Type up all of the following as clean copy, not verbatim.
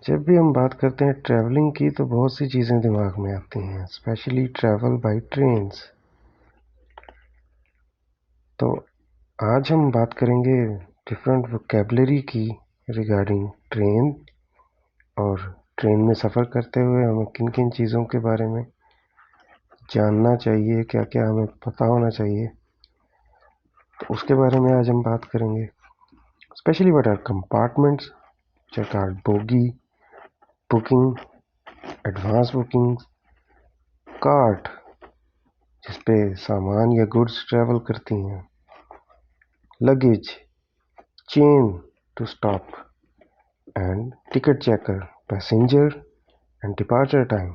जब भी हम बात करते हैं ट्रैवलिंग की तो बहुत सी चीज़ें दिमाग में आती हैं, स्पेशली ट्रैवल बाय ट्रेन्स। तो आज हम बात करेंगे डिफरेंट वोकेबलरी की रिगार्डिंग ट्रेन, और ट्रेन में सफ़र करते हुए हमें किन किन चीज़ों के बारे में जानना चाहिए, क्या क्या हमें पता होना चाहिए, तो उसके बारे में आज हम बात करेंगे। Specially what are compartments, check out bogie, booking, advance booking, cart जिस पे सामान या गुड्स ट्रैवल करती हैं, luggage, chain to stop, and ticket checker, passenger and departure time.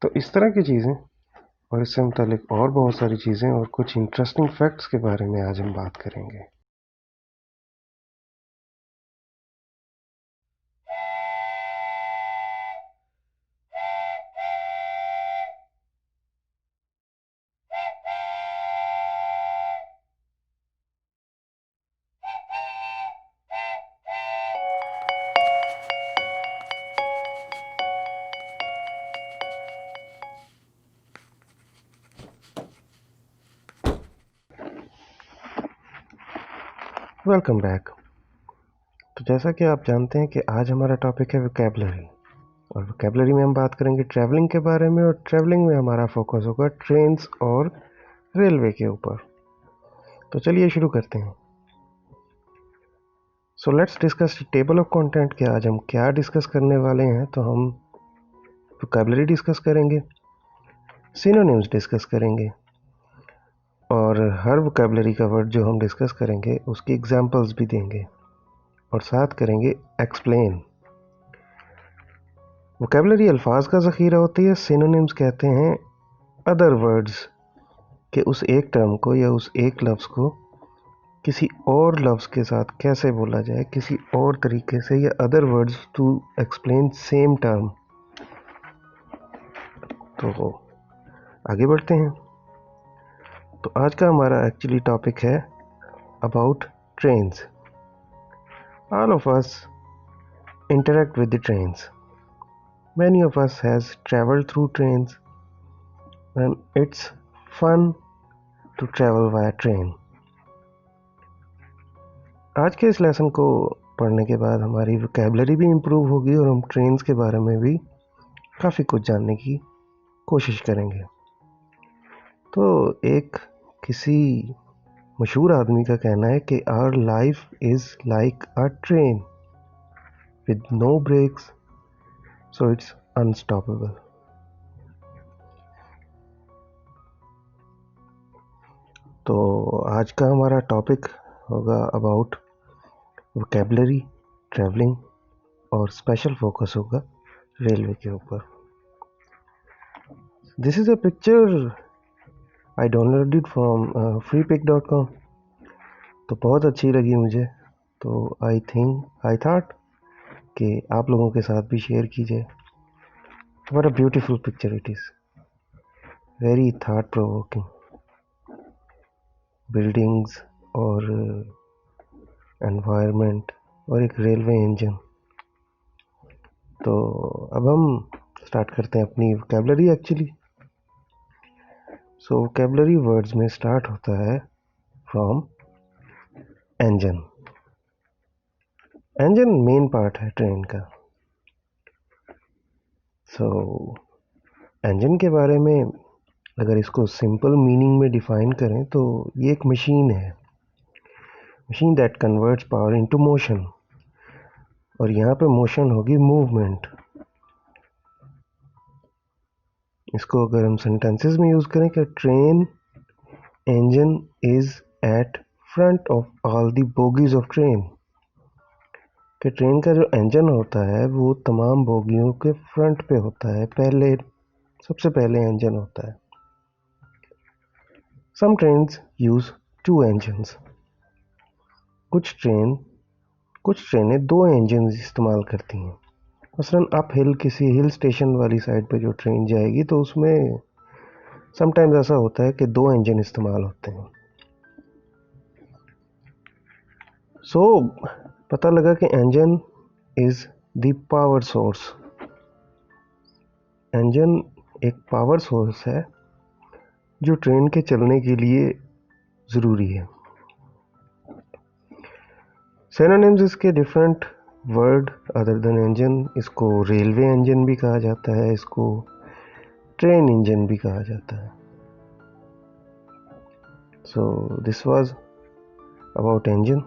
तो इस तरह की चीज़ें और इससे मुतालिक और बहुत सारी चीज़ें और कुछ इंटरेस्टिंग फैक्ट्स के बारे में आज हम बात करेंगे। Welcome back. तो जैसा कि आप जानते हैं कि आज हमारा टॉपिक है वोकेबलरी, और वोकेबलरी में हम बात करेंगे ट्रैवलिंग के बारे में, और ट्रैवलिंग में हमारा फोकस होगा ट्रेन्स और रेलवे के ऊपर। तो चलिए शुरू करते हैं। So let's discuss table of content के आज हम क्या डिस्कस करने वाले हैं। तो हम वोकेबलरी डिस्कस करेंगे, सिनोनिम्स डिस्कस करेंगे, और हर वोकेबलरी का वर्ड जो हम डिस्कस करेंगे उसकी एग्जांपल्स भी देंगे, और साथ करेंगे एक्सप्लेन। वोकेबलरी अल्फाज का ज़ख़ीरा होती है, सिनोनिम्स कहते हैं अदर वर्ड्स के उस एक टर्म को या उस एक लफ्ज़ को किसी और लफ्ज़ के साथ कैसे बोला जाए, किसी और तरीके से, या other words to explain same term. तो आगे बढ़ते हैं। तो आज का हमारा एक्चुअली टॉपिक है about trains. All of us interact with the trains. Many of us has traveled through trains, and it's fun to travel via train. आज के इस लेसन को पढ़ने के बाद हमारी वोकेबलरी भी इम्प्रूव होगी, और हम ट्रेन्स के बारे में भी काफ़ी कुछ जानने की कोशिश करेंगे। तो एक किसी मशहूर आदमी का कहना है कि our life is like a train with no brakes, so it's unstoppable. तो आज का हमारा टॉपिक होगा अबाउट वोकेबलरी, ट्रैवलिंग, और स्पेशल फोकस होगा रेलवे के ऊपर। This is a picture I downloaded from freepik.com। तो बहुत अच्छी लगी मुझे, तो आई थॉट कि आप लोगों के साथ भी शेयर की जाए। What a beautiful picture it is, very thought provoking. Buildings और एनवायरनमेंट और एक रेलवे इंजन। तो अब हम स्टार्ट करते हैं अपनी वोकेबलरी एक्चुअली। सो वोकेबलरी वर्ड्स में स्टार्ट होता है from engine. Engine main part है ट्रेन का। सो इंजन के बारे में अगर इसको सिंपल मीनिंग में डिफाइन करें तो ये एक मशीन है, machine that converts power into motion. और यहाँ पे मोशन होगी मूवमेंट। इसको अगर हम सेंटेंसेस में यूज़ करें कि train engine is at front of all the bogies of train, कि ट्रेन का जो इंजन होता है वो तमाम बोगियों के फ्रंट पे होता है, पहले, सबसे पहले इंजन होता है। सम ट्रेन्स यूज़ टू इंजन्स। कुछ ट्रेनें दो इंजन इस्तेमाल करती हैं। मसलन अप हिल, किसी हिल स्टेशन वाली साइड पे जो ट्रेन जाएगी तो उसमें समटाइम्स ऐसा होता है कि दो इंजन इस्तेमाल होते हैं। सो पता लगा कि engine is the power source. Engine एक पावर सोर्स है जो ट्रेन के चलने के लिए ज़रूरी है। सिनोनिम्स इसके different word other than engine, इसको रेलवे इंजन भी कहा जाता है, इसको ट्रेन इंजन भी कहा जाता है। So this was about engine.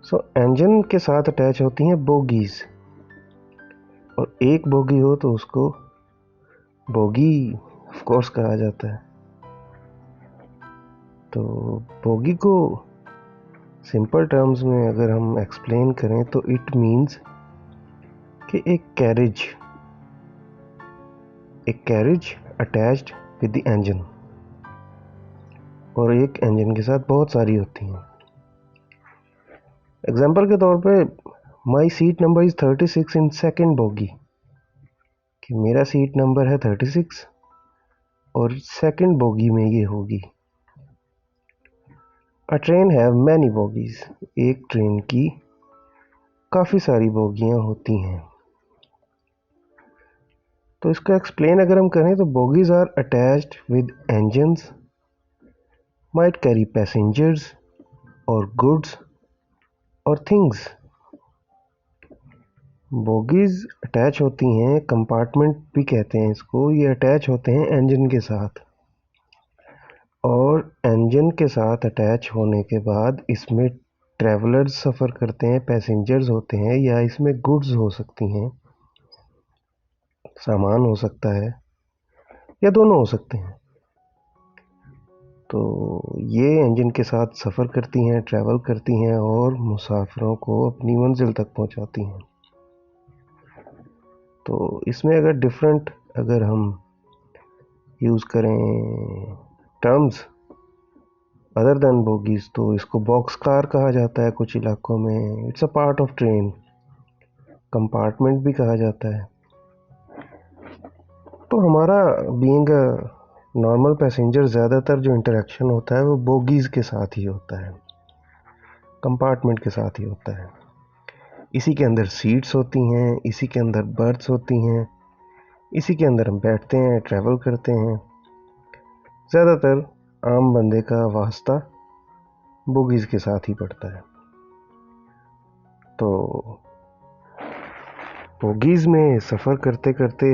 So engine के साथ अटैच होती हैं बोगीज, और एक बोगी हो तो उसको बोगी ऑफ कोर्स कहा जाता है। तो बोगी को सिंपल टर्म्स में अगर हम एक्सप्लेन करें तो इट मीन्स कि एक carriage attached with the engine, और एक इंजन के साथ बहुत सारी होती हैं। एग्जाम्पल के तौर पे my seat number is 36 in second bogie, कि मेरा सीट नंबर है 36 और सेकेंड बोगी में ये होगी। अ ट्रेन हैव मैनी बोगीज, एक ट्रेन की काफ़ी सारी बोगियाँ होती हैं। तो इसको एक्सप्लेन अगर हम करें तो bogies are attached with engines, might carry passengers और गुड्स और थिंग्स। बोगीज अटैच होती हैं, कंपार्टमेंट भी कहते हैं इसको, ये अटैच होते हैं इंजन के साथ, और इंजन के साथ अटैच होने के बाद इसमें ट्रैवलर्स सफ़र करते हैं, पैसेंजर्स होते हैं, या इसमें गुड्स हो सकती हैं, सामान हो सकता है, या दोनों हो सकते हैं। तो ये इंजन के साथ सफ़र करती हैं, ट्रैवल करती हैं और मुसाफिरों को अपनी मंजिल तक पहुंचाती हैं। तो इसमें अगर हम यूज़ करें टर्म्स अदर देन बोगीज, तो इसको बॉक्स कार कहा जाता है कुछ इलाकों में, it's a part of train, compartment भी कहा जाता है। तो हमारा बीइंग नॉर्मल पैसेंजर ज़्यादातर जो इंटरेक्शन होता है वो बोगीज़ के साथ ही होता है, कंपार्टमेंट के साथ ही होता है। इसी के अंदर सीट्स होती हैं, इसी के अंदर बर्थ्स होती हैं, इसी के अंदर हम बैठते हैं, ट्रैवल करते हैं। ज़्यादातर आम बंदे का वास्ता बोगीज़ के साथ ही पड़ता है। तो बोगीज़ में सफ़र करते करते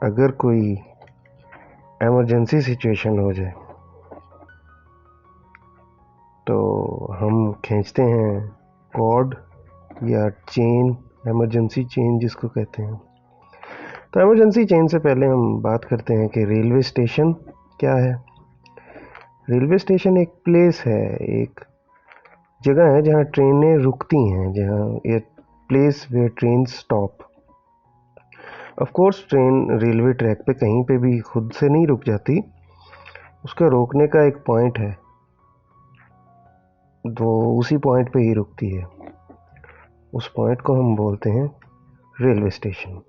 अगर कोई इमरजेंसी सिचुएशन हो जाए तो हम खींचते हैं कॉर्ड या चेन, इमरजेंसी चेन जिसको कहते हैं। तो इमरजेंसी चेन से पहले हम बात करते हैं कि रेलवे स्टेशन क्या है। रेलवे स्टेशन एक प्लेस है, एक जगह है जहाँ ट्रेनें रुकती हैं, जहाँ ये place where train stop. Of course train railway track पे कहीं पे भी खुद से नहीं रुक जाती, उसका रोकने का एक पॉइंट है, तो उसी पॉइंट पे ही रुकती है। उस पॉइंट को हम बोलते हैं रेलवे स्टेशन।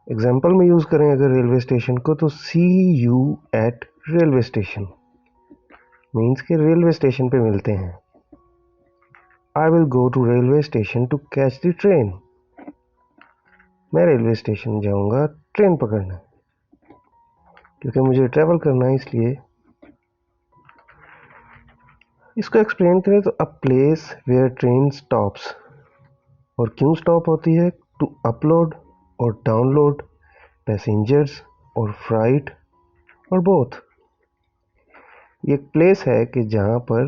एग्जाम्पल में यूज़ करें अगर रेलवे स्टेशन को, तो see you at railway station means के रेलवे स्टेशन पे मिलते हैं। I will go to railway station to catch the train, मैं रेलवे स्टेशन जाऊंगा ट्रेन पकड़ने, क्योंकि मुझे ट्रैवल करना है इसलिए। इसको एक्सप्लेन करें तो a place where train stops, और क्यों स्टॉप होती है, टू अपलोड और डाउनलोड पैसेंजर्स और फ्राइट और बोथ। ये एक प्लेस है कि जहाँ पर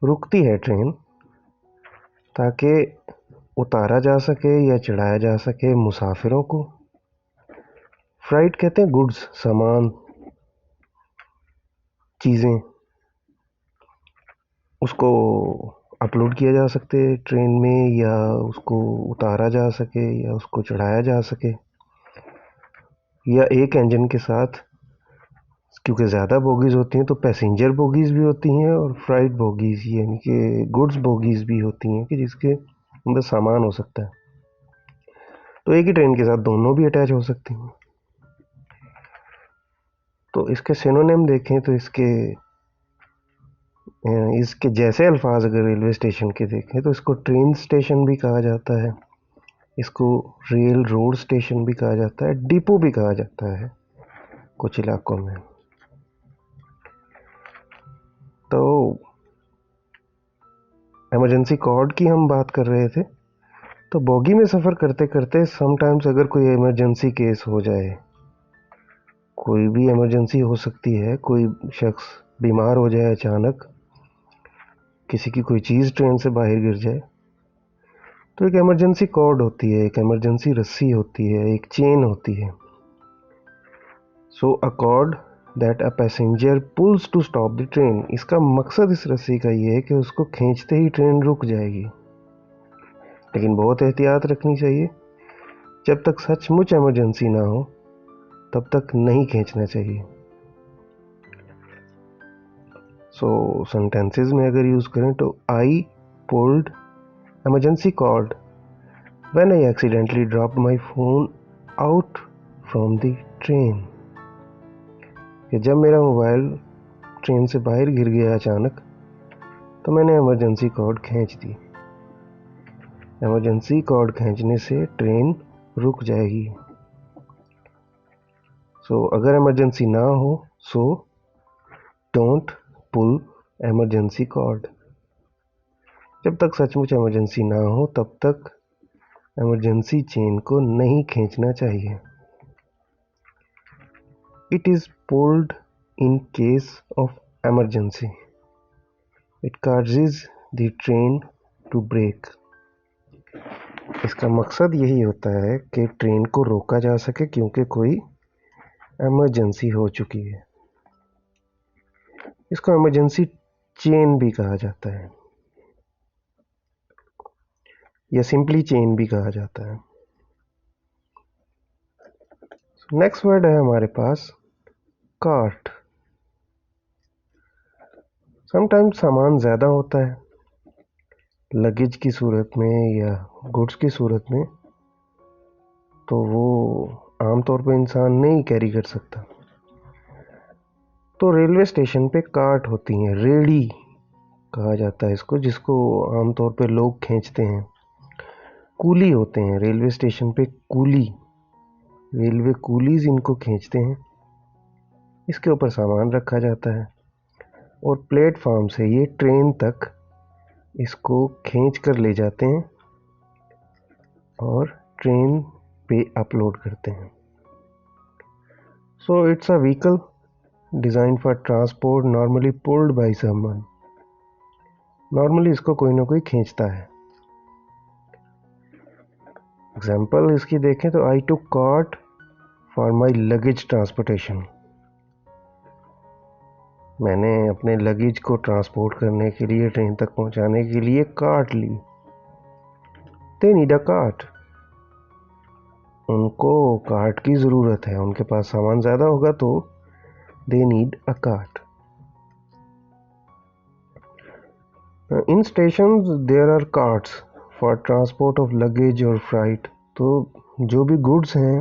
रुकती है ट्रेन ताकि उतारा जा सके या चढ़ाया जा सके मुसाफिरों को। फ्राइट कहते हैं गुड्स, सामान, चीज़ें, उसको अपलोड किया जा सके ट्रेन में, या उसको उतारा जा सके, या उसको चढ़ाया जा सके। या एक इंजन के साथ, क्योंकि ज़्यादा बोगीज़ होती हैं तो पैसेंजर बोगीज़ भी होती हैं और फ्राइट बोगीज़ यानी कि गुड्स बोगीज़ भी होती हैं कि जिसके अंदर सामान हो सकता है। तो एक ही ट्रेन के साथ दोनों भी अटैच हो सकती हैं। तो इसके सिनोनिम देखें तो इसके इसके जैसे अल्फाज अगर रेलवे स्टेशन के देखें तो इसको ट्रेन स्टेशन भी कहा जाता है, इसको रेल रोड स्टेशन भी कहा जाता है, डिपो भी कहा जाता है कुछ इलाकों में। तो इमरजेंसी कॉर्ड की हम बात कर रहे थे। तो बोगी में सफ़र करते करते समटाइम्स अगर कोई इमरजेंसी केस हो जाए, कोई भी इमरजेंसी हो सकती है, कोई शख्स बीमार हो जाए अचानक, किसी की कोई चीज़ ट्रेन से बाहर गिर जाए, तो एक इमरजेंसी कॉर्ड होती है, एक इमरजेंसी रस्सी होती है, एक चेन होती है। So a cord that a passenger pulls to stop the train. इसका मकसद इस रस्सी का ये है कि उसको खींचते ही ट्रेन रुक जाएगी, लेकिन बहुत एहतियात रखनी चाहिए। जब तक सचमुच इमरजेंसी ना हो तब तक नहीं खींचना चाहिए। सो सेंटेंसेस में अगर यूज़ करें तो I pulled emergency cord when I accidentally dropped my phone out from the train. कि जब मेरा मोबाइल ट्रेन से बाहर गिर गया अचानक, तो मैंने इमरजेंसी कॉर्ड खींच दी। इमरजेंसी कॉर्ड खींचने से ट्रेन रुक जाएगी। सो अगर इमरजेंसी ना हो so don't pull emergency cord. जब तक सचमुच इमरजेंसी ना हो तब तक इमरजेंसी चेन को नहीं खींचना चाहिए। It is pulled in case of emergency. It causes the train to brake. इसका मकसद यही होता है कि ट्रेन को रोका जा सके क्योंकि कोई इमरजेंसी हो चुकी है। इसको इमरजेंसी चेन भी कहा जाता है या सिंपली चेन भी कहा जाता है। नेक्स्ट वर्ड है हमारे पास कार्ट। समटाइम्स सामान ज़्यादा होता है लगेज की सूरत में या गुड्स की सूरत में, तो वो आमतौर पर इंसान नहीं कैरी कर सकता। तो रेलवे स्टेशन पे कार्ट होती हैं, रेडी कहा जाता है इसको, जिसको आमतौर पे लोग खींचते हैं। कूली होते हैं रेलवे स्टेशन पे, कूली, रेलवे कूलीज इनको खींचते हैं। इसके ऊपर सामान रखा जाता है और प्लेटफॉर्म से ये ट्रेन तक इसको खींच कर ले जाते हैं और ट्रेन पे अपलोड करते हैं। So it's a vehicle design for transport, normally pulled by someone. Normally इसको कोई ना कोई खींचता है। एग्जाम्पल इसकी देखें तो I took cart for my luggage transportation. मैंने अपने लगेज को ट्रांसपोर्ट करने के लिए, ट्रेन तक पहुंचाने के लिए कार्ट ली। They need a cart. उनको कार्ट की ज़रूरत है, उनके पास सामान ज़्यादा होगा तो they need a cart. In station there are carts for transport of luggage और फ्राइट। तो जो भी गुड्स हैं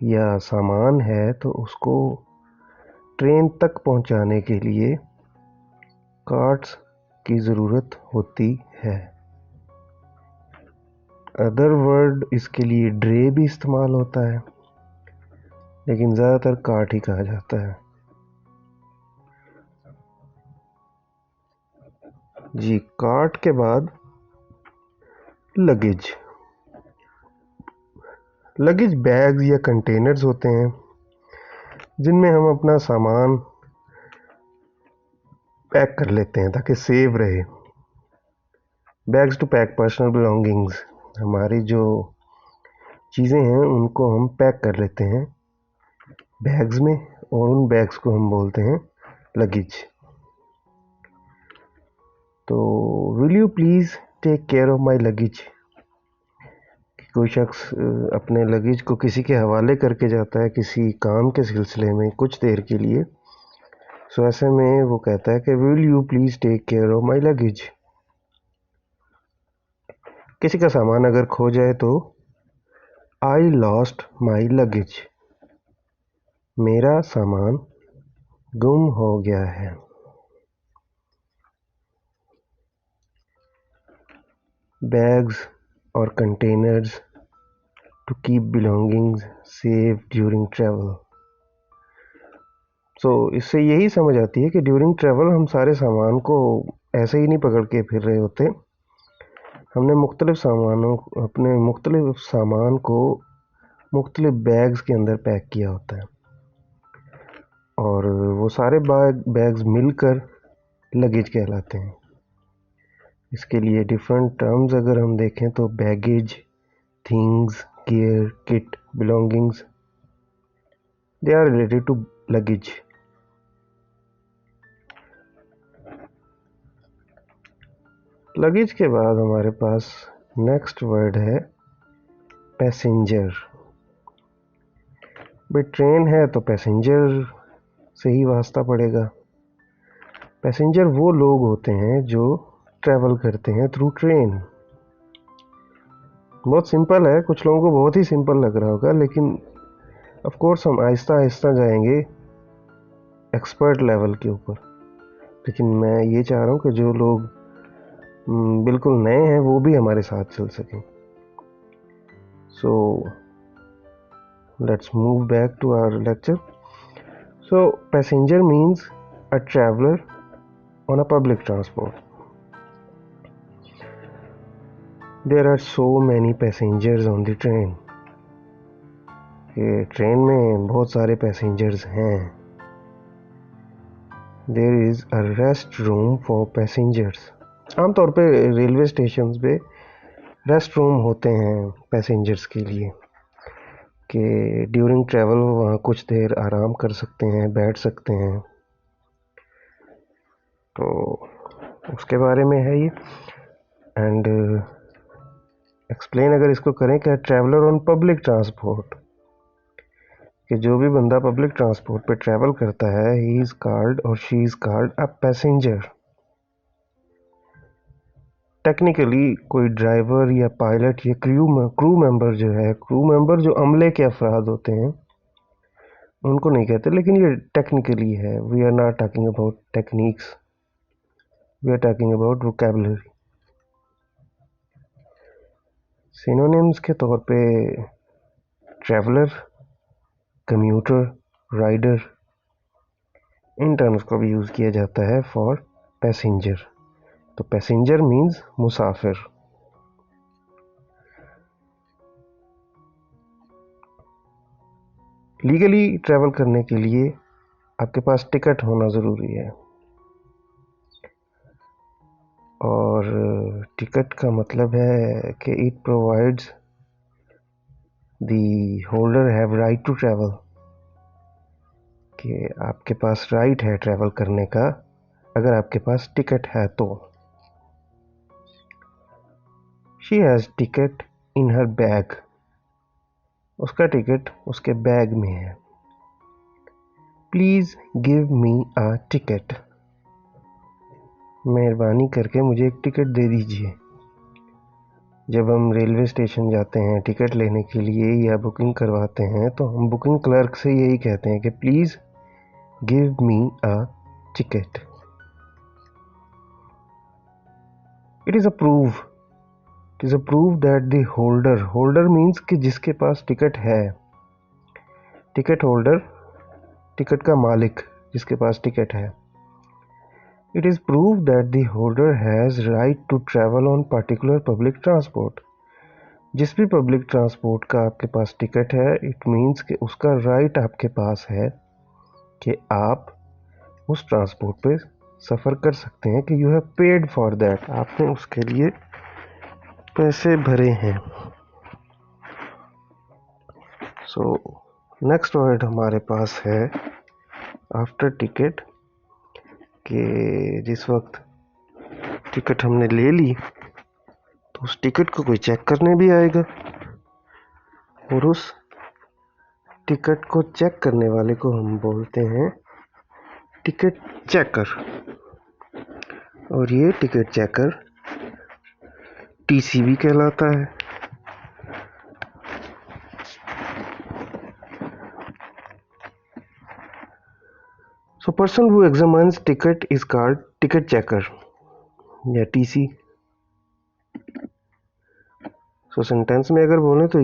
या सामान है तो उसको ट्रेन तक पहुंचाने के लिए कार्ट्स की ज़रूरत होती है। अदर वर्ड इसके लिए ड्रे भी इस्तेमाल होता है, लेकिन ज़्यादातर कार्ट ही कहा जाता है। जी, कार्ट के बाद लगेज। लगेज बैग्स या कंटेनर्स होते हैं जिनमें हम अपना सामान पैक कर लेते हैं ताकि सेव रहे। Bags to pack personal belongings. हमारी जो चीज़ें हैं उनको हम पैक कर लेते हैं बैग्स में और उन बैग्स को हम बोलते हैं लगेज। तो will you please take care of my luggage. कोई शख्स अपने लगेज को किसी के हवाले करके जाता है किसी काम के सिलसिले में कुछ देर के लिए। सो ऐसे में वो कहता है कि will you please take care of my luggage. किसी का सामान अगर खो जाए तो आई लॉस्ट माई लगेज। मेरा सामान गुम हो गया है। bags or containers to keep belongings safe during travel. इससे यही समझ आती है कि ड्यूरिंग ट्रैवल हम सारे सामान को ऐसे ही नहीं पकड़ के फिर रहे होते। हमने अपने मुख्तलिफ सामान को मुख्तलिफ बैग्स के अंदर पैक किया होता है, और वो सारे बैग्स मिलकर लगेज कहलाते हैं। इसके लिए डिफरेंट टर्म्स अगर हम देखें तो baggage, things, gear, kit, belongings, they are related to luggage. Luggage के बाद हमारे पास नेक्स्ट वर्ड है पैसेंजर। भाई ट्रेन है तो पैसेंजर से ही वास्ता पड़ेगा। पैसेंजर वो लोग होते हैं जो ट्रैवल करते हैं थ्रू ट्रेन। बहुत सिंपल है, कुछ लोगों को बहुत ही सिंपल लग रहा होगा, लेकिन ऑफ कोर्स हम आहिस्ता आहिस्ता जाएंगे एक्सपर्ट लेवल के ऊपर। लेकिन मैं ये चाह रहा हूँ कि जो लोग बिल्कुल नए हैं वो भी हमारे साथ चल सकें। So let's move back to our lecture. So passenger means a traveller on a public transport. There are so many passengers on the train. ये ट्रेन में बहुत सारे पैसेंजर्स हैं। There is a rest room for passengers. आमतौर पे railway station पे rest room होते हैं पैसेंजर्स के लिए, कि ड्यूरिंग ट्रैवल वहाँ कुछ देर आराम कर सकते हैं, बैठ सकते हैं। तो उसके बारे में है ये। एंड एक्सप्लेन अगर इसको करें क्या, ट्रैवलर ऑन पब्लिक ट्रांसपोर्ट, कि जो भी बंदा पब्लिक ट्रांसपोर्ट पे ट्रैवल करता है, ही इज़ कॉल्ड और she is called a passenger. Technically कोई ड्राइवर या पायलट या क्रू मेंबर जो है, क्रू मेंबर जो अमले के अफराद होते हैं उनको नहीं कहते, लेकिन ये टेक्निकली है। We are not talking about technics, we are talking about vocabulary. Synonyms के तौर पे ट्रैवलर, कम्यूटर, राइडर, इन टर्म्स को भी यूज़ किया जाता है फॉर पैसेंजर। तो पैसेंजर मीन्स मुसाफिर। लीगली ट्रैवल करने के लिए आपके पास टिकट होना ज़रूरी है, और टिकट का मतलब है कि it provides the holder have right to travel, कि आपके पास राइट है ट्रैवल करने का अगर आपके पास टिकट है तो। She has ticket in her bag. उसका टिकट उसके बैग में है। Please give me a ticket. मेहरबानी करके मुझे एक टिकट दे दीजिए। जब हम रेलवे स्टेशन जाते हैं टिकट लेने के लिए या बुकिंग करवाते हैं, तो हम बुकिंग क्लर्क से यही कहते हैं कि please give me a ticket. It is a proof that the holder means कि जिसके पास टिकट है। टिकट होल्डर, टिकट का मालिक जिसके पास टिकट है। It is proof that the holder has right to travel on particular public transport. जिस भी पब्लिक ट्रांसपोर्ट का आपके पास टिकट है, इट मीन्स कि उसका राइट आपके पास है कि आप उस ट्रांसपोर्ट पे सफ़र कर सकते हैं, कि you have paid for that, आपने उसके लिए पैसे भरे हैं। सो नेक्स्ट वर्ड हमारे पास है आफ्टर टिकट, कि जिस वक्त टिकट हमने ले ली तो उस टिकट को कोई चेक करने भी आएगा, और उस टिकट को चेक करने वाले को हम बोलते हैं टिकट चेकर। और ये टिकट चेकर टीसी भी कहलाता है। So person who examines ticket is called ticket checker या टीसी। सो सेंटेंस में अगर बोलें तो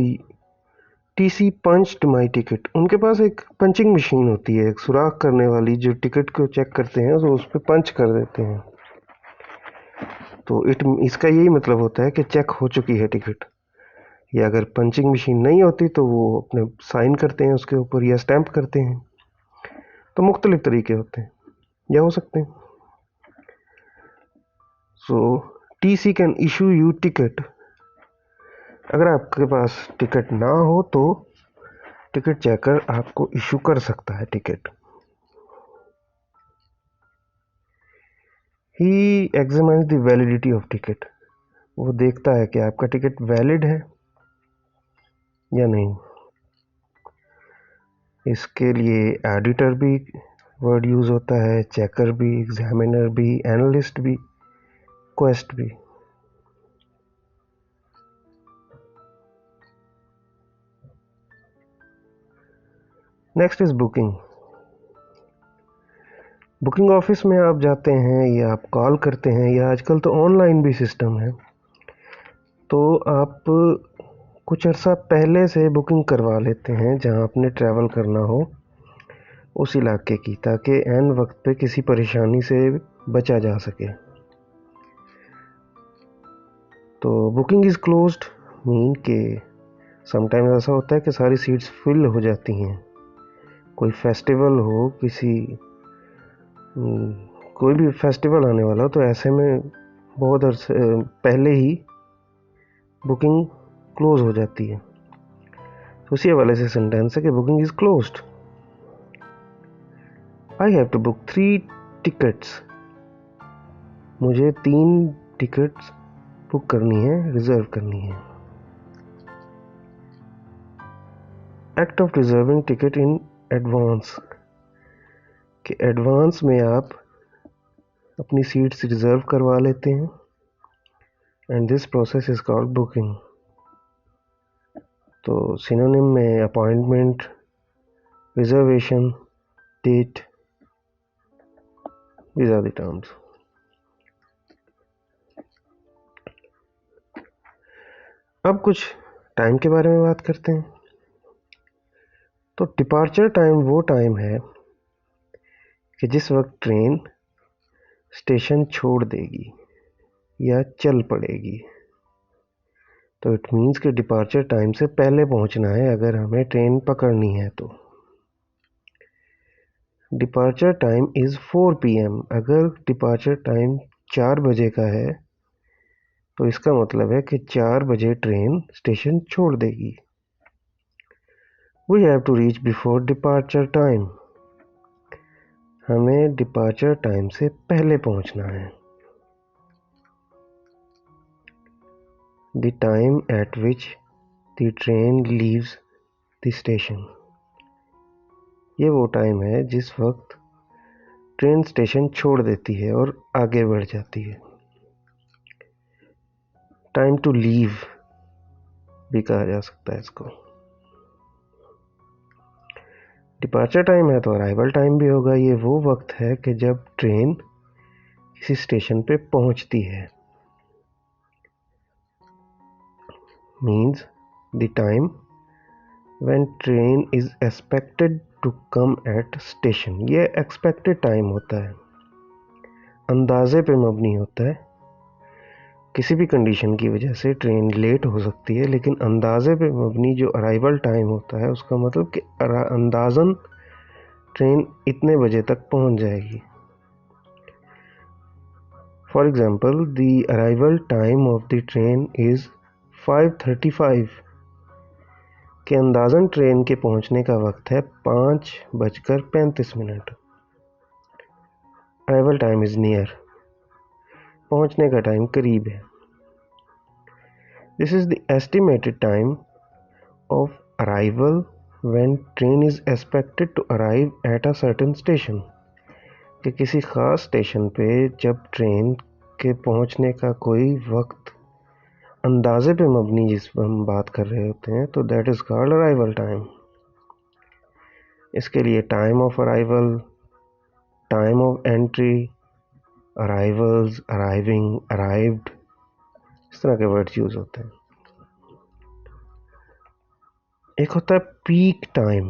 टीसी पंच्ड माई टिकट, उनके पास एक पंचिंग मशीन होती है, एक सुराख करने वाली, जो टिकट को चेक करते हैं तो उस पर पंच कर देते हैं। तो इसका यही मतलब होता है कि चेक हो चुकी है टिकट। या अगर पंचिंग मशीन नहीं होती तो वो अपने साइन करते हैं उसके ऊपर या स्टैंप करते हैं। तो मुख्तलिफ तरीके होते हैं या हो सकते हैं। So TC can issue you ticket. अगर आपके पास टिकट ना हो तो टिकट चेकर आपको इशू कर सकता है ticket. He examines the validity of ticket, वो देखता है कि आपका टिकट वैलिड है या नहीं। इसके लिए एडिटर भी वर्ड यूज़ होता है, चेकर भी, एग्जामिनर भी, एनालिस्ट भी, क्वेस्ट भी। Next is booking. Booking office में आप जाते हैं या आप कॉल करते हैं, या आजकल तो ऑनलाइन भी सिस्टम है, तो आप कुछ अर्सा पहले से बुकिंग करवा लेते हैं जहां आपने ट्रैवल करना हो उस इलाके की, ताकि ऐन वक्त पे किसी परेशानी से बचा जा सके। तो बुकिंग इज़ क्लोज्ड मीन के समटाइम्स ऐसा होता है कि सारी सीट्स फिल हो जाती हैं। कोई फेस्टिवल हो, कोई भी फेस्टिवल आने वाला हो, तो ऐसे में बहुत अर्से पहले ही बुकिंग क्लोज हो जाती है। तो उसी हवाले से सेंटेंस है कि booking is closed. I have to book 3 tickets, मुझे 3 टिकट्स बुक करनी है, रिजर्व करनी है। Act of reserving ticket in advance, कि एडवांस में आप अपनी सीट्स रिजर्व करवा लेते हैं, and this process is called booking. तो सिनोनिम में appointment, reservation, date, these are the terms. अब कुछ टाइम के बारे में बात करते हैं। तो डिपार्चर टाइम वो टाइम है कि जिस वक्त ट्रेन स्टेशन छोड़ देगी या चल पड़ेगी। तो इट मीन्स कि डिपार्चर टाइम से पहले पहुंचना है अगर हमें ट्रेन पकड़नी है तो। Departure time is 4 PM। अगर डिपार्चर टाइम 4 बजे का है तो इसका मतलब है कि 4 बजे ट्रेन स्टेशन छोड़ देगी। We have to reach before departure time, हमें डिपार्चर टाइम से पहले पहुंचना है। The time at which the train leaves the station, ये वो टाइम है जिस वक्त ट्रेन स्टेशन छोड़ देती है और आगे बढ़ जाती है। टाइम टू लीव भी कहा जा सकता है इसको। डिपार्चर टाइम है तो अराइवल टाइम भी होगा। ये वो वक्त है कि जब ट्रेन किसी स्टेशन पे पहुंचती है। Means the time when train is expected to come at station. ये एक्सपेक्टेड टाइम होता है, अंदाजे पे मबनी होता है। किसी भी कंडीशन की वजह से ट्रेन लेट हो सकती है, लेकिन अंदाजे पे मबनी जो अराइवल टाइम होता है उसका मतलब कि अंदाज़न ट्रेन इतने बजे तक पहुंच जाएगी। For example, the arrival time of the train is 5:35, के अंदाज़न ट्रेन के पहुंचने का वक्त है 5:35। अराइवल टाइम इज़ नियर, पहुंचने का टाइम करीब है। This is the estimated time of arrival when train is expected to arrive at a certain station, कि किसी ख़ास स्टेशन पे जब ट्रेन के पहुंचने का कोई वक्त अंदाजे पे मबनी जिस पर हम बात कर रहे होते हैं, तो that is called arrival time. इसके लिए time of arrival, time of entry, arrivals, arriving, arrived, इस तरह के वर्ड्स यूज़ होते हैं। एक होता है पीक टाइम।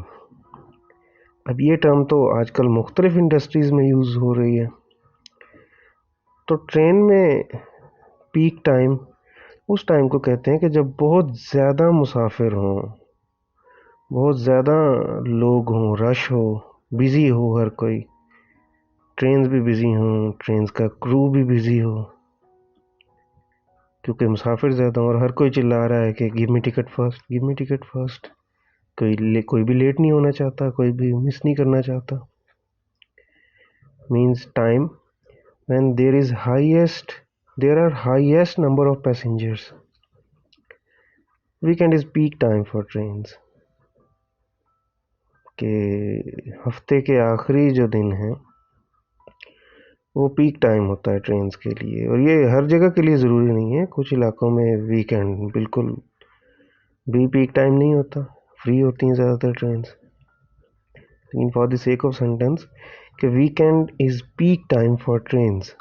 अब ये टर्म तो आजकल मुख्तलिफ इंडस्ट्रीज़ में यूज़ हो रही है। तो ट्रेन में पीक टाइम उस टाइम को कहते हैं कि जब बहुत ज़्यादा मुसाफिर हों, बहुत ज़्यादा लोग हों, रश हो, बिज़ी हो हर कोई, ट्रेन्स भी बिज़ी हों, ट्रेन्स का क्रू भी बिज़ी हो, क्योंकि मुसाफिर ज़्यादा हों और हर कोई चिल्ला रहा है कि give me ticket first, give me ticket first. कोई भी लेट नहीं होना चाहता, कोई भी मिस नहीं करना चाहता। Means time when there are highest number of passengers. Weekend is peak time for trains. कि हफ्ते के आखिरी जो दिन है वो पीक टाइम होता है ट्रेन्स के लिए, और ये हर जगह के लिए ज़रूरी नहीं है। कुछ इलाकों में वीकेंड बिल्कुल भी पीक टाइम नहीं होता, फ्री होती हैं ज़्यादातर ट्रेन्स। लेकिन for the sake of sentence कि weekend is peak time for trains,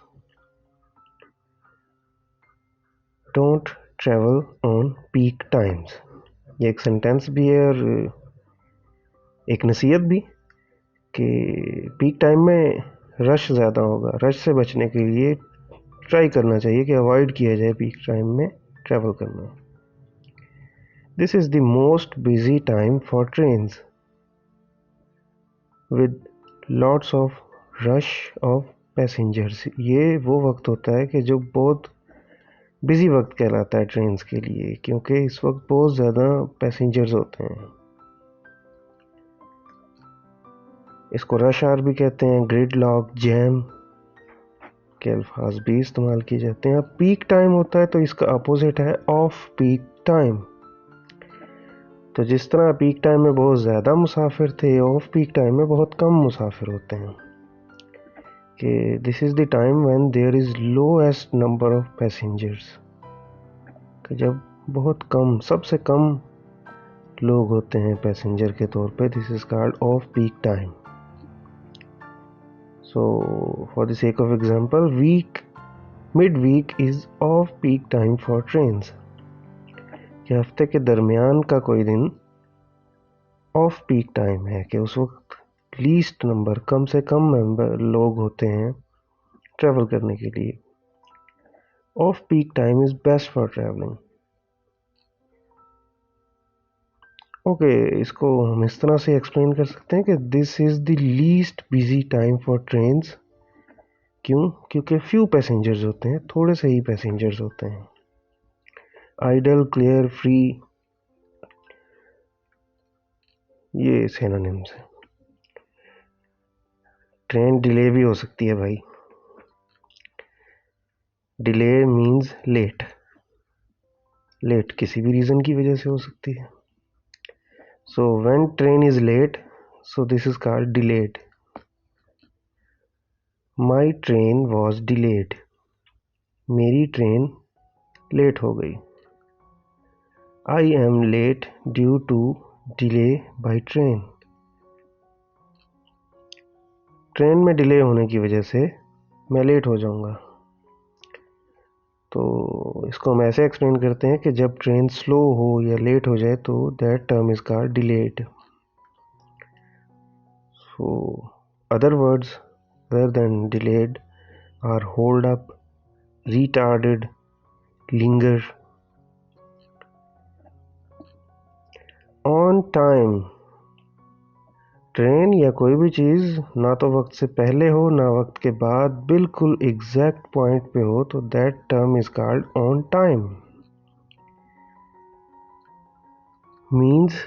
don't travel on peak times. ये एक सेंटेंस भी है और एक नसीहत भी कि पीक टाइम में रश ज़्यादा होगा। रश से बचने के लिए ट्राई करना चाहिए कि अवॉइड किया जाए पीक टाइम में ट्रैवल करना। This is the most busy time for trains with lots of rush of passengers. ये वो वक्त होता है कि जो बहुत बिज़ी वक्त कहलाता है ट्रेन्स के लिए, क्योंकि इस वक्त बहुत ज़्यादा पैसेंजर्स होते हैं। इसको रश आवर भी कहते हैं, ग्रिड लॉक, जैम के अल्फाज भी इस्तेमाल किए जाते हैं। अब पीक टाइम होता है तो इसका अपोजिट है ऑफ पीक टाइम। तो जिस तरह पीक टाइम में बहुत ज़्यादा मुसाफिर थे, ऑफ पीक टाइम में बहुत कम मुसाफिर होते हैं। कि this is the time when there is lowest number of passengers, कि जब बहुत कम, सबसे कम लोग होते हैं पैसेंजर के तौर पे। This is called off peak time. So for the sake of example, midweek is off peak time for trains. कि हफ्ते के दरमियान का कोई दिन ऑफ पीक टाइम है, कि उस वक्त लीस्ट नंबर, कम से कम लोग होते हैं ट्रैवल करने के लिए। Off peak time is best for travelling. Okay, इसको हम इस तरह से एक्सप्लेन कर सकते हैं कि this is the least busy time for trains. क्यों? क्योंकि फ्यू पैसेंजर्स होते हैं, थोड़े से ही पैसेंजर्स होते हैं। आइडल, क्लियर, फ्री, ये सिनोनिम्स है। ट्रेन डिले भी हो सकती है भाई। Delay means late. लेट किसी भी रीज़न की वजह से हो सकती है। So when train is late, so this is called delayed. My train was delayed. मेरी ट्रेन लेट हो गई। I am late due to delay by train. Train में डिले होने की वजह से मैं लेट हो जाऊंगा। तो इसको हम ऐसे एक्सप्लेन करते हैं कि जब ट्रेन स्लो हो या लेट हो जाए तो that term is called delayed. So other words other than delayed are hold up, retarded, linger. On time, train या कोई भी चीज़ ना तो वक्त से पहले हो ना वक्त के बाद, बिल्कुल एग्जैक्ट पॉइंट पे हो, तो that term is called on time. Means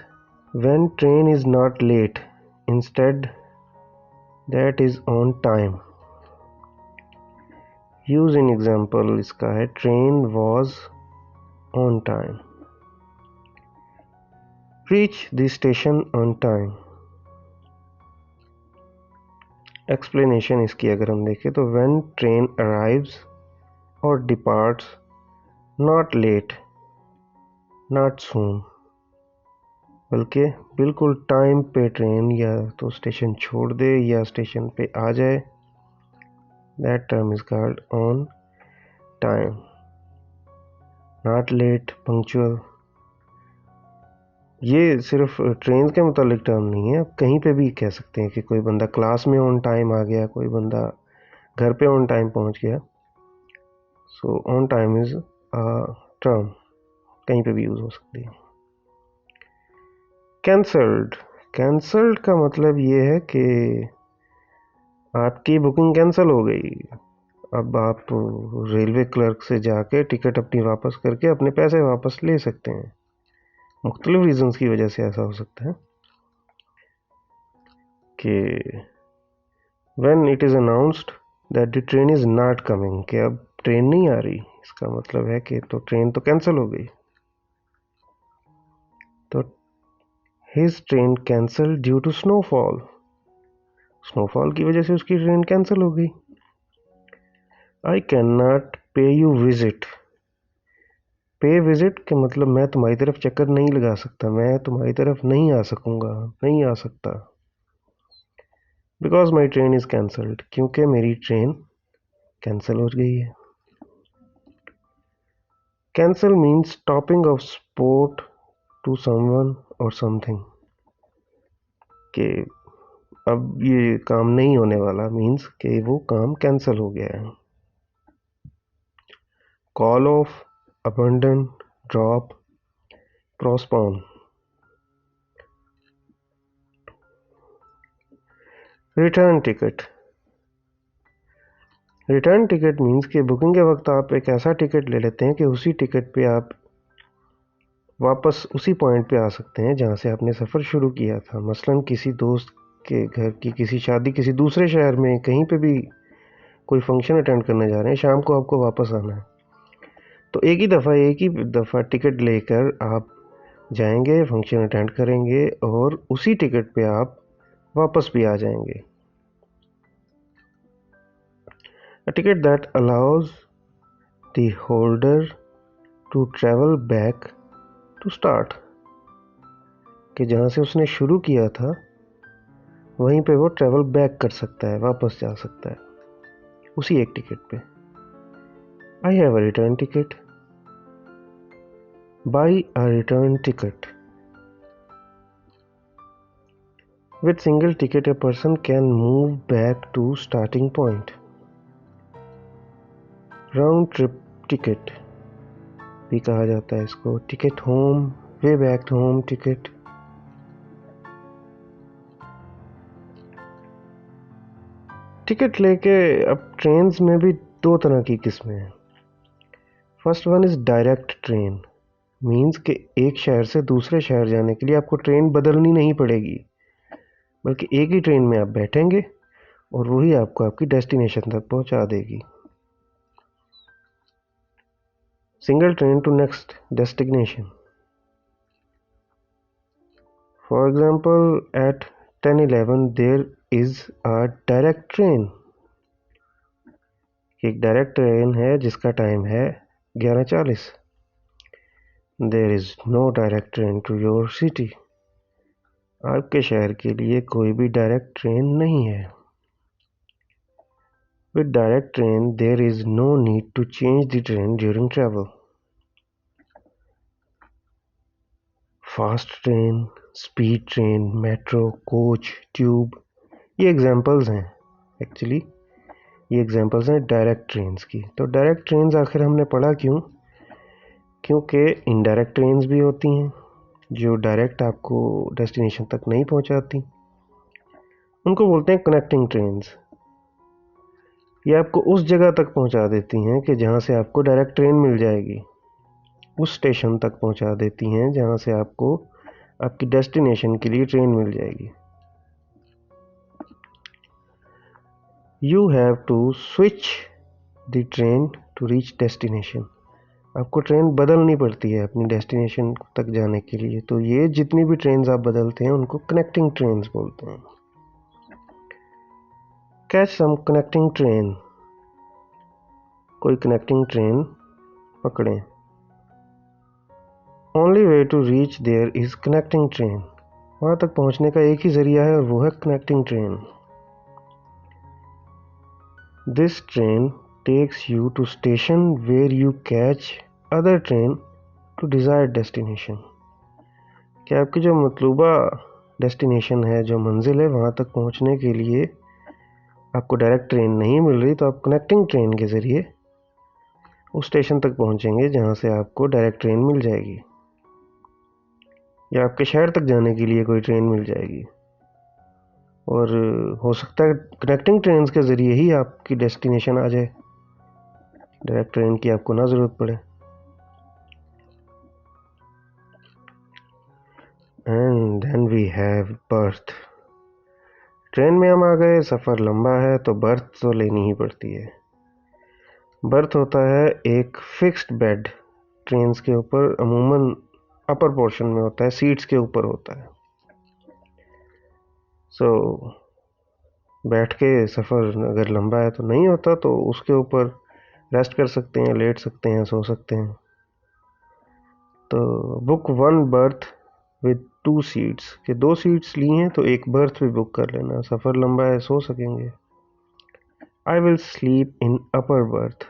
when train is not let, instead that is on time. Use in example इसका है train was on time. Reach the station on time. Explanation इसकी अगर हम देखें तो व्हेन ट्रेन अराइव्स और departs, not let, not सून, बल्कि बिल्कुल टाइम पे ट्रेन या तो स्टेशन छोड़ दे या स्टेशन पे आ जाए, that term is called on time. Not let, punctual, ये सिर्फ ट्रेन के मुतालिक टर्म नहीं है, आप कहीं पे भी कह सकते हैं कि कोई बंदा क्लास में ऑन टाइम आ गया, कोई बंदा घर पे ऑन टाइम पहुंच गया। So on time is a term, कहीं पे भी यूज़ हो सकती है। कैंसल्ड, कैंसल्ड का मतलब ये है कि आपकी बुकिंग कैंसिल हो गई। अब आप रेलवे क्लर्क से जाके टिकट अपनी वापस करके अपने पैसे वापस ले सकते हैं। मुख्तलिफ रीजंस की वजह से ऐसा हो सकता है कि when it is announced that the train is not coming, कि अब ट्रेन नहीं आ रही, इसका मतलब है कि तो ट्रेन तो कैंसिल हो गई। तो his train cancel due to snowfall, snowfall की वजह से उसकी ट्रेन कैंसिल हो गई। I can not pay you visit, pay visit के मतलब मैं तुम्हारी तरफ चक्कर नहीं लगा सकता, मैं तुम्हारी तरफ नहीं आ सकूंगा, नहीं आ सकता। Because my train is cancelled, क्योंकि मेरी ट्रेन कैंसिल हो गई है। Cancel means stopping of sport to someone or something, कि अब ये काम नहीं होने वाला, मीन्स कि वो काम कैंसिल हो गया है। Call off, abandon, drop, postpone. Return ticket, return ticket means कि बुकिंग के वक्त आप एक ऐसा टिकट ले लेते हैं कि उसी टिकट पे आप वापस उसी पॉइंट पे आ सकते हैं जहाँ से आपने सफ़र शुरू किया था। मसलन किसी दोस्त के घर की किसी शादी किसी दूसरे शहर में, कहीं पे भी कोई फंक्शन अटेंड करने जा रहे हैं, शाम को आपको वापस आना है, तो एक ही दफ़ा टिकट लेकर आप जाएंगे, फंक्शन अटेंड करेंगे और उसी टिकट पे आप वापस भी आ जाएंगे। A ticket that allows the holder to travel back to start, कि जहाँ से उसने शुरू किया था वहीं पे वो ट्रैवल बैक कर सकता है, वापस जा सकता है उसी एक टिकट पे। I have a return ticket, buy a return ticket. With single ticket a person can move back to starting point. Round trip ticket भी कहा जाता है इसको। Ticket home, way back to home ticket. Ticket लेके अब trains में भी दो तरह की किस्में हैं। First one is direct train, means कि एक शहर से दूसरे शहर जाने के लिए आपको ट्रेन बदलनी नहीं पड़ेगी, बल्कि एक ही ट्रेन में आप बैठेंगे और वही आपको आपकी डेस्टिनेशन तक पहुंचा देगी। Single train to next destination. For example at 10:11 there is a direct train, एक डायरेक्ट ट्रेन है जिसका टाइम है 11:40। There is no direct train to your city, आपके शहर के लिए कोई भी डायरेक्ट ट्रेन नहीं है। With direct train there is no need to change the train during travel. Fast train, speed train, metro, coach, tube, ये एग्जांपल्स हैं। एक्चुअली ये एग्जांपल्स हैं डायरेक्ट ट्रेन्स की। तो डायरेक्ट ट्रेन्स आखिर हमने पढ़ा क्यों? क्योंकि इनडायरेक्ट ट्रेन्स भी होती हैं जो डायरेक्ट आपको डेस्टिनेशन तक नहीं पहुंचाती, उनको बोलते हैं कनेक्टिंग ट्रेन्स। ये आपको उस जगह तक पहुंचा देती हैं कि जहां से आपको डायरेक्ट ट्रेन मिल जाएगी, उस स्टेशन तक पहुंचा देती हैं जहां से आपको आपकी डेस्टिनेशन के लिए ट्रेन मिल जाएगी। You have to switch the train to reach destination, आपको ट्रेन बदलनी पड़ती है अपनी डेस्टिनेशन तक जाने के लिए। तो ये जितनी भी ट्रेन्स आप बदलते हैं उनको कनेक्टिंग ट्रेन्स बोलते हैं। कैच सम कनेक्टिंग ट्रेन, कोई कनेक्टिंग ट्रेन पकड़ें। Only way to reach there is connecting train, वहाँ तक पहुँचने का एक ही ज़रिया है और वो है connecting train. This train takes you to station where you catch other train to desired destination, कि आपकी जो मतलूबा डेस्टिनेशन है, जो मंजिल है, वहाँ तक पहुँचने के लिए आपको डायरेक्ट ट्रेन नहीं मिल रही, तो आप कनेक्टिंग ट्रेन के ज़रिए उस स्टेशन तक पहुँचेंगे जहाँ से आपको डायरेक्ट ट्रेन मिल जाएगी, या आपके शहर तक जाने के लिए कोई ट्रेन मिल जाएगी। और हो सकता है कनेक्टिंग ट्रेन के ज़रिए ही आपकी डेस्टिनेशन आ जाए, डायरेक्ट ट्रेन की आपको ना ज़रूरत पड़े। And then we have berth. Train में हम आ गए, सफ़र लंबा है तो बर्थ तो लेनी ही पड़ती है। बर्थ होता है एक फिक्स्ड बेड, ट्रेन के ऊपर अमूमन अपर पोर्शन में होता है, सीट्स के ऊपर होता है। सो बैठ के सफ़र अगर लंबा है तो नहीं होता, तो उसके ऊपर रेस्ट कर सकते हैं, लेट सकते हैं, सो सकते हैं। तो book one birth with 2 seats, के 2 सीट्स ली हैं तो एक बर्थ भी बुक कर लेना, सफ़र लंबा है, सो सकेंगे। I will sleep in upper berth,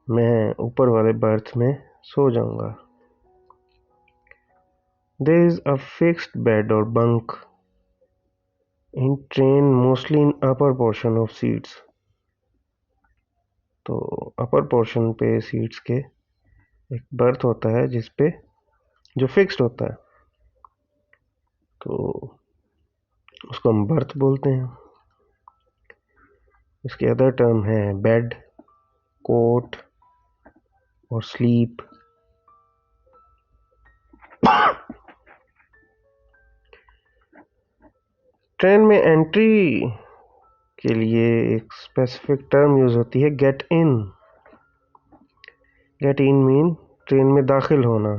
मैं ऊपर वाले बर्थ में सो जाऊंगा। There is a fixed bed और bunk in train mostly in upper portion of seats, तो अपर पोर्शन पे सीट्स के एक बर्थ होता है जिस पे जो फिक्स्ड होता है, तो उसको हम बर्थ बोलते हैं। इसके अदर टर्म है बेड, कोट और स्लीप। ट्रेन में एंट्री के लिए एक स्पेसिफिक टर्म यूज़ होती है, get in. Get in mean train में दाखिल होना।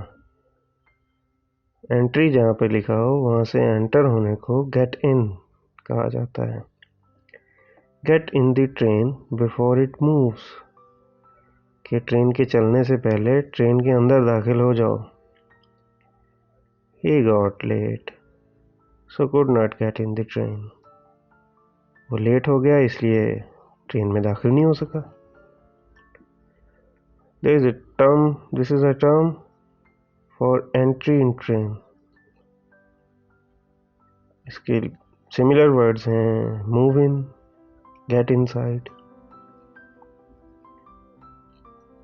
एंट्री जहाँ पे लिखा हो वहाँ से एंटर होने को गेट इन कहा जाता है। Get in the train before it moves, कि ट्रेन के चलने से पहले ट्रेन के अंदर दाखिल हो जाओ। He got late, so could not get in the train. वो लेट हो गया इसलिए ट्रेन में दाखिल नहीं हो सका। This is a term for entry in train. इसके सिमिलर वर्ड्स हैं move in, get inside.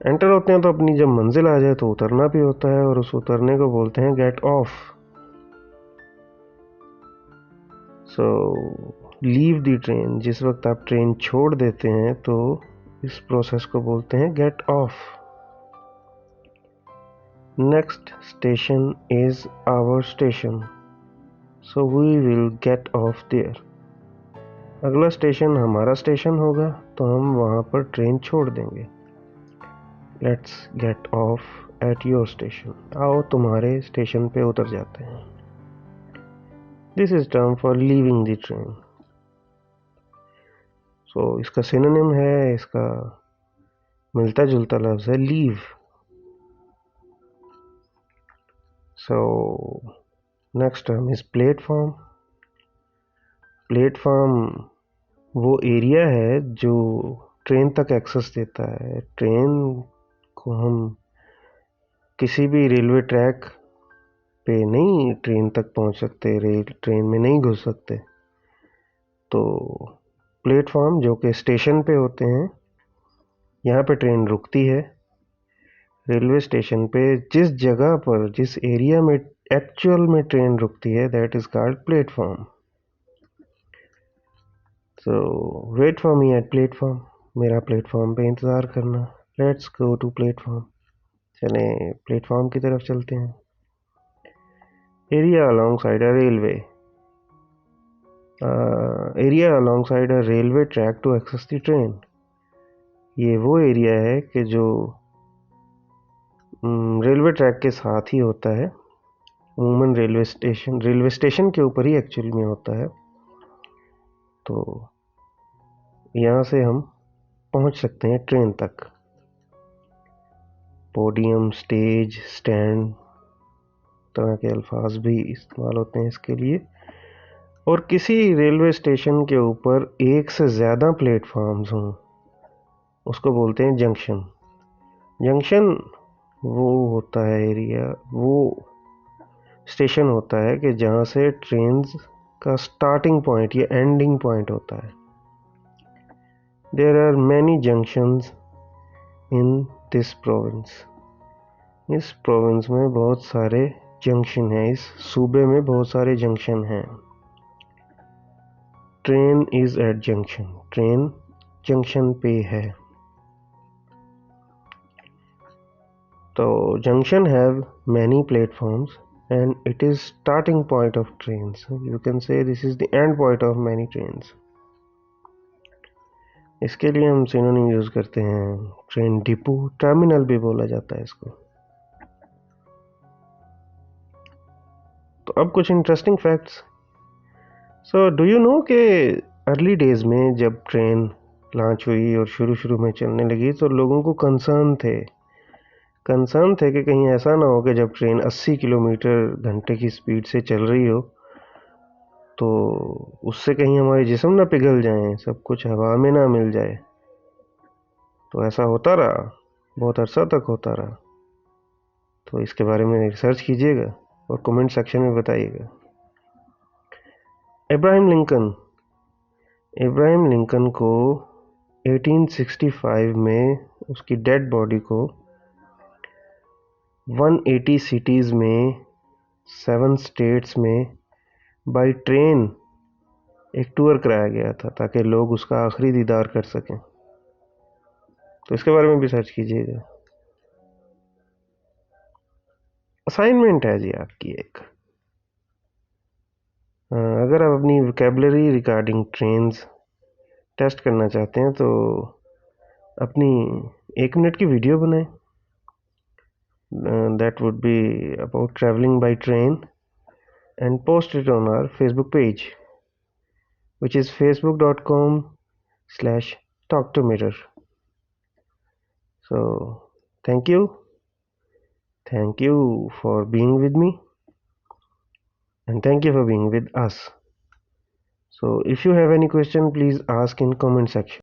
Enter होते हैं तो अपनी जब मंजिल आ जाए तो उतरना भी होता है, और उस उतरने को बोलते हैं get off. So leave the train, जिस वक्त आप ट्रेन छोड़ देते हैं तो इस प्रोसेस को बोलते हैं get off. Next station is our station, so we will get off there. अगला स्टेशन हमारा स्टेशन होगा तो हम वहाँ पर ट्रेन छोड़ देंगे। Let's get off at your station, आओ तुम्हारे स्टेशन पे उतर जाते हैं। This is term for leaving the train. So इसका सिनोनिम है, इसका मिलता जुलता लफ्ज़ है leave. So next term is platform. Platform वो एरिया है जो ट्रेन तक एक्सेस देता है। ट्रेन को हम किसी भी रेलवे ट्रैक पे नहीं ट्रेन तक पहुंच सकते, ट्रेन में नहीं घुस सकते। तो प्लेटफॉर्म जो कि स्टेशन पे होते हैं, यहाँ पे ट्रेन रुकती है। रेलवे स्टेशन पे जिस जगह पर, जिस एरिया में एक्चुअल में ट्रेन रुकती है, that is called platform. So wait for me at platform, मेरा प्लेटफॉर्म पे इंतज़ार करना। लेट्स गो टू प्लेटफॉर्म, चलें प्लेटफॉर्म की तरफ चलते हैं। Area alongside a railway, area alongside a railway track to access the train. ये वो एरिया है कि जो रेलवे ट्रैक के साथ ही होता है। अमूमन रेलवे स्टेशन के ऊपर ही एक्चुअली में होता है। तो यहाँ से हम पहुँच सकते हैं ट्रेन तक। पोडियम, स्टेज, स्टैंड तरह के अल्फाज भी इस्तेमाल होते हैं इसके लिए। और किसी रेलवे स्टेशन के ऊपर एक से ज़्यादा प्लेटफॉर्म्स हों उसको बोलते हैं जंक्शन। जंक्शन वो होता है एरिया, वो स्टेशन होता है कि जहाँ से ट्रेन का स्टार्टिंग पॉइंट या एंडिंग पॉइंट होता है. There are many junctions in this province. इस प्रोविंस में बहुत सारे जंक्शन हैं. इस सूबे में बहुत सारे जंक्शन हैं. Train is at junction. Train junction पे है. तो junction have many platforms and it is starting point of trains. You can say this is the end point of many trains. इसके लिए हम सिनोनिम यूज करते हैं. Train depot, terminal भी बोला जाता है इसको. तो अब कुछ interesting facts. So do you know कि अर्ली डेज में जब ट्रेन लॉन्च हुई और शुरू में चलने लगी तो लोगों को कंसर्न थे कि कहीं ऐसा ना हो कि जब ट्रेन 80 किलोमीटर घंटे की स्पीड से चल रही हो तो उससे कहीं हमारे जिस्म ना पिघल जाएं, सब कुछ हवा में ना मिल जाए. तो ऐसा होता रहा, बहुत अरसा तक होता रहा. तो इसके बारे में रिसर्च कीजिएगा और कमेंट सेक्शन में बताइएगा. इब्राहिम लिंकन को 1865 में उसकी डेड बॉडी को 180 सिटीज़ में 7 स्टेट्स में बाय ट्रेन एक टूर कराया गया था ताकि लोग उसका आखिरी दीदार कर सकें. तो इसके बारे में भी सर्च कीजिएगा. असाइनमेंट है जी आपकी एक. अगर आप अपनी वोकैबुलरी रिगार्डिंग ट्रेन्स टेस्ट करना चाहते हैं तो अपनी 1 मिनट की वीडियो बनाएं. That would be about travelling by train and post it on our Facebook page, which is facebook.com/talktomirror. So thank you for being with me, and thank you for being with us. So if you have any question, please ask in comment section.